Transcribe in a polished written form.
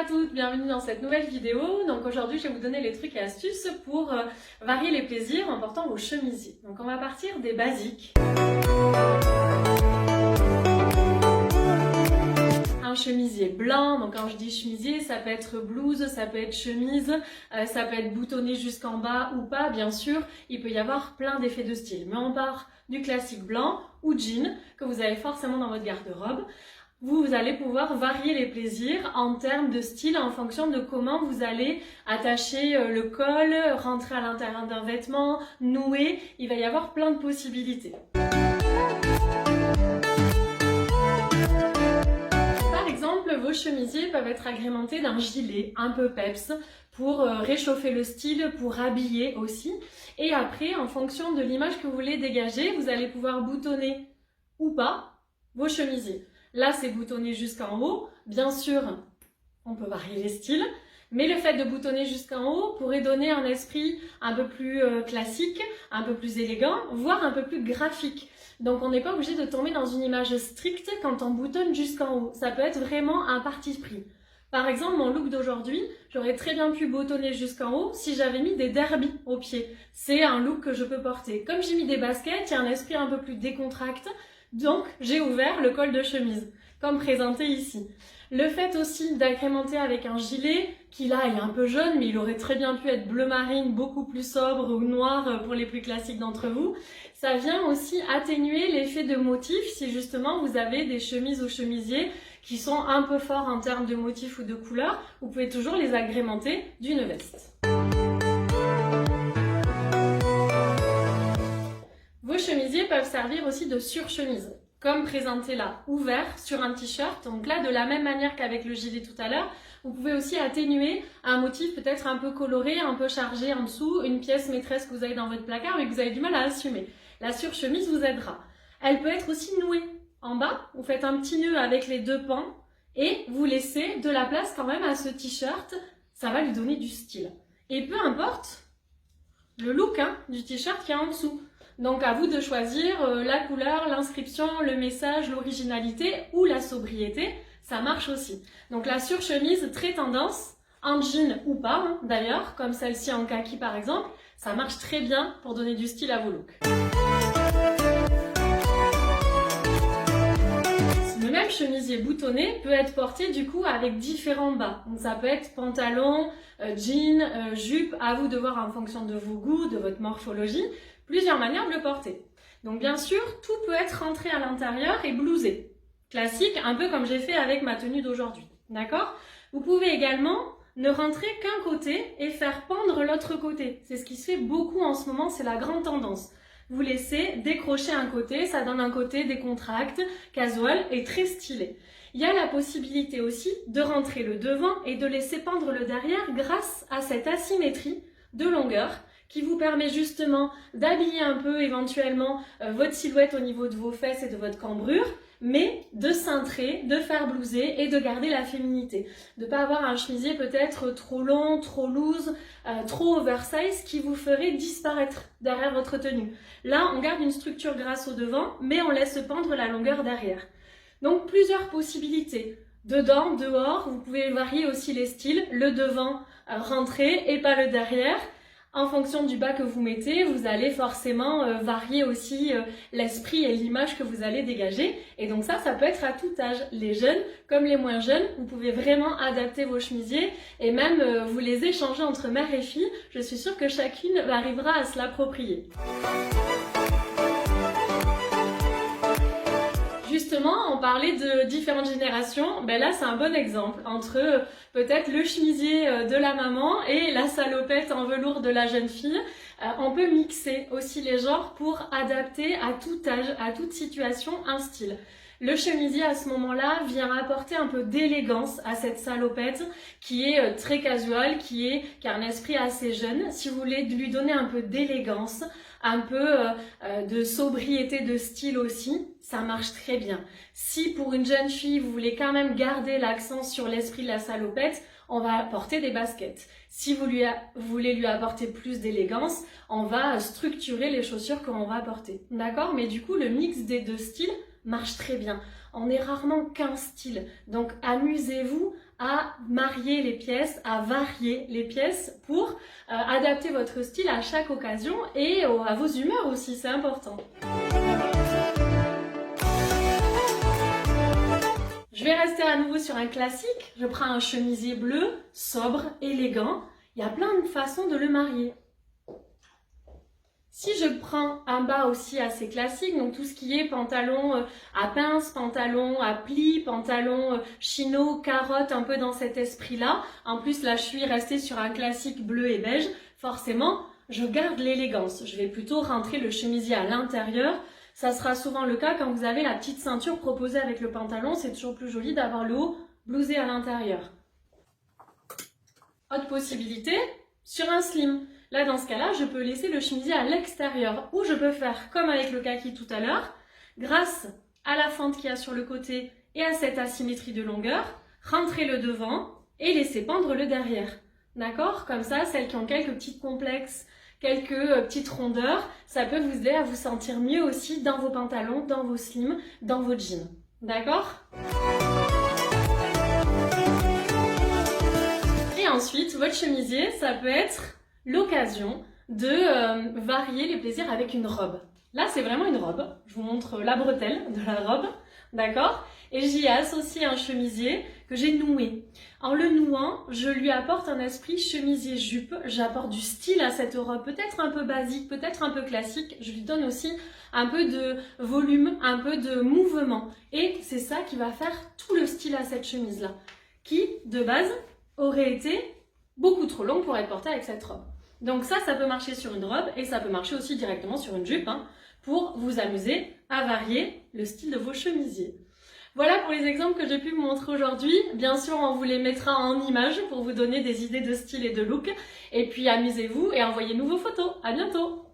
à toutes, bienvenue dans cette nouvelle vidéo. Donc aujourd'hui je vais vous donner les trucs et astuces pour varier les plaisirs en portant vos chemisiers. Donc on va partir des basiques. Un chemisier blanc, donc quand je dis chemisier, ça peut être blouse, ça peut être chemise, ça peut être boutonné jusqu'en bas ou pas, bien sûr. Il peut y avoir plein d'effets de style. Mais on part du classique blanc ou jean que vous avez forcément dans votre garde-robe. Vous allez pouvoir varier les plaisirs en termes de style en fonction de comment vous allez attacher le col, rentrer à l'intérieur d'un vêtement, nouer. Il va y avoir plein de possibilités. Par exemple, vos chemisiers peuvent être agrémentés d'un gilet un peu peps pour réchauffer le style, pour habiller aussi. Et après, en fonction de l'image que vous voulez dégager, vous allez pouvoir boutonner ou pas vos chemisiers. Là, c'est boutonné jusqu'en haut. Bien sûr, on peut varier les styles, mais le fait de boutonner jusqu'en haut pourrait donner un esprit un peu plus classique, un peu plus élégant, voire un peu plus graphique. Donc, on n'est pas obligé de tomber dans une image stricte quand on boutonne jusqu'en haut. Ça peut être vraiment un parti pris. Par exemple, mon look d'aujourd'hui, j'aurais très bien pu boutonner jusqu'en haut si j'avais mis des derbies aux pieds. C'est un look que je peux porter. Comme j'ai mis des baskets, il y a un esprit un peu plus décontracté. Donc, j'ai ouvert le col de chemise, comme présenté ici. Le fait aussi d'agrémenter avec un gilet, qui là est un peu jaune, mais il aurait très bien pu être bleu marine, beaucoup plus sobre, ou noir pour les plus classiques d'entre vous. Ça vient aussi atténuer l'effet de motif si justement vous avez des chemises ou chemisiers qui sont un peu forts en termes de motifs ou de couleurs. Vous pouvez toujours les agrémenter d'une veste. Vos chemisiers peuvent servir aussi de surchemise, comme présenté là, ouvert sur un t-shirt. Donc là, de la même manière qu'avec le gilet tout à l'heure, vous pouvez aussi atténuer un motif peut-être un peu coloré, un peu chargé en dessous, une pièce maîtresse que vous avez dans votre placard mais que vous avez du mal à assumer. La surchemise vous aidera. Elle peut être aussi nouée. En bas, vous faites un petit nœud avec les deux pans et vous laissez de la place quand même à ce t-shirt. Ça va lui donner du style. Et peu importe le look du t-shirt qui est en dessous. Donc à vous de choisir la couleur, l'inscription, le message, l'originalité ou la sobriété, ça marche aussi. Donc la surchemise très tendance, en jean ou pas d'ailleurs, comme celle-ci en kaki par exemple, ça marche très bien pour donner du style à vos looks. Le même chemisier boutonné peut être porté du coup avec différents bas. Donc ça peut être pantalon, jean, jupe, à vous de voir en fonction de vos goûts, de votre morphologie. Plusieurs manières de le porter. Donc bien sûr, tout peut être rentré à l'intérieur et blousé. Classique, un peu comme j'ai fait avec ma tenue d'aujourd'hui. D'accord? Vous pouvez également ne rentrer qu'un côté et faire pendre l'autre côté. C'est ce qui se fait beaucoup en ce moment, c'est la grande tendance. Vous laissez décrocher un côté, ça donne un côté décontracté, casual et très stylé. Il y a la possibilité aussi de rentrer le devant et de laisser pendre le derrière grâce à cette asymétrie de longueur qui vous permet justement d'habiller un peu éventuellement votre silhouette au niveau de vos fesses et de votre cambrure, mais de cintrer, de faire blouser et de garder la féminité. De ne pas avoir un chemisier peut-être trop long, trop loose, trop oversize qui vous ferait disparaître derrière votre tenue. Là, on garde une structure grasse au devant, mais on laisse pendre la longueur derrière. Donc plusieurs possibilités. Dedans, dehors, vous pouvez varier aussi les styles. Le devant rentré et pas le derrière. En fonction du bas que vous mettez, vous allez forcément varier aussi l'esprit et l'image que vous allez dégager. Et donc ça peut être à tout âge. Les jeunes comme les moins jeunes, vous pouvez vraiment adapter vos chemisiers et même vous les échanger entre mère et fille. Je suis sûre que chacune arrivera à se l'approprier. Justement, on parlait de différentes générations, ben là c'est un bon exemple entre peut-être le chemisier de la maman et la salopette en velours de la jeune fille. On peut mixer aussi les genres pour adapter à tout âge, à toute situation, un style. Le chemisier à ce moment-là vient apporter un peu d'élégance à cette salopette qui est très casual, qui a un esprit assez jeune. Si vous voulez lui donner un peu d'élégance, un peu de sobriété de style aussi, ça marche très bien. Si pour une jeune fille, vous voulez quand même garder l'accent sur l'esprit de la salopette, on va porter des baskets. Si vous voulez lui apporter plus d'élégance, on va structurer les chaussures qu'on va porter. D'accord? Mais du coup, le mix des deux styles marche très bien. On n'est rarement qu'un style. Donc amusez-vous à marier les pièces, à varier les pièces pour adapter votre style à chaque occasion et à vos humeurs aussi, c'est important. Je vais rester à nouveau sur un classique. Je prends un chemisier bleu, sobre, élégant. Il y a plein de façons de le marier. Si je prends un bas aussi assez classique, donc tout ce qui est pantalon à pince, pantalon à plis, pantalon chino, carotte, un peu dans cet esprit-là. En plus, là, je suis restée sur un classique bleu et beige. Forcément, je garde l'élégance. Je vais plutôt rentrer le chemisier à l'intérieur. Ça sera souvent le cas quand vous avez la petite ceinture proposée avec le pantalon. C'est toujours plus joli d'avoir le haut blousé à l'intérieur. Autre possibilité, sur un slim. Là, dans ce cas-là, je peux laisser le chemisier à l'extérieur ou je peux faire comme avec le kaki tout à l'heure, grâce à la fente qu'il y a sur le côté et à cette asymétrie de longueur, rentrer le devant et laisser pendre le derrière. D'accord? Comme ça, celles qui ont quelques petits complexes, quelques petites rondeurs, ça peut vous aider à vous sentir mieux aussi dans vos pantalons, dans vos slims, dans vos jeans. D'accord? Et ensuite, votre chemisier, ça peut être l'occasion de varier les plaisirs avec une robe. Là, c'est vraiment une robe. Je vous montre la bretelle de la robe, d'accord? Et j'y ai associé un chemisier que j'ai noué. En le nouant, je lui apporte un esprit chemisier-jupe. J'apporte du style à cette robe, peut-être un peu basique, peut-être un peu classique. Je lui donne aussi un peu de volume, un peu de mouvement. Et c'est ça qui va faire tout le style à cette chemise-là, qui, de base, aurait été beaucoup trop longue pour être portée avec cette robe. Donc ça peut marcher sur une robe et ça peut marcher aussi directement sur une jupe pour vous amuser à varier le style de vos chemisiers. Voilà pour les exemples que j'ai pu vous montrer aujourd'hui. Bien sûr, on vous les mettra en images pour vous donner des idées de style et de look. Et puis amusez-vous et envoyez-nous vos photos. À bientôt!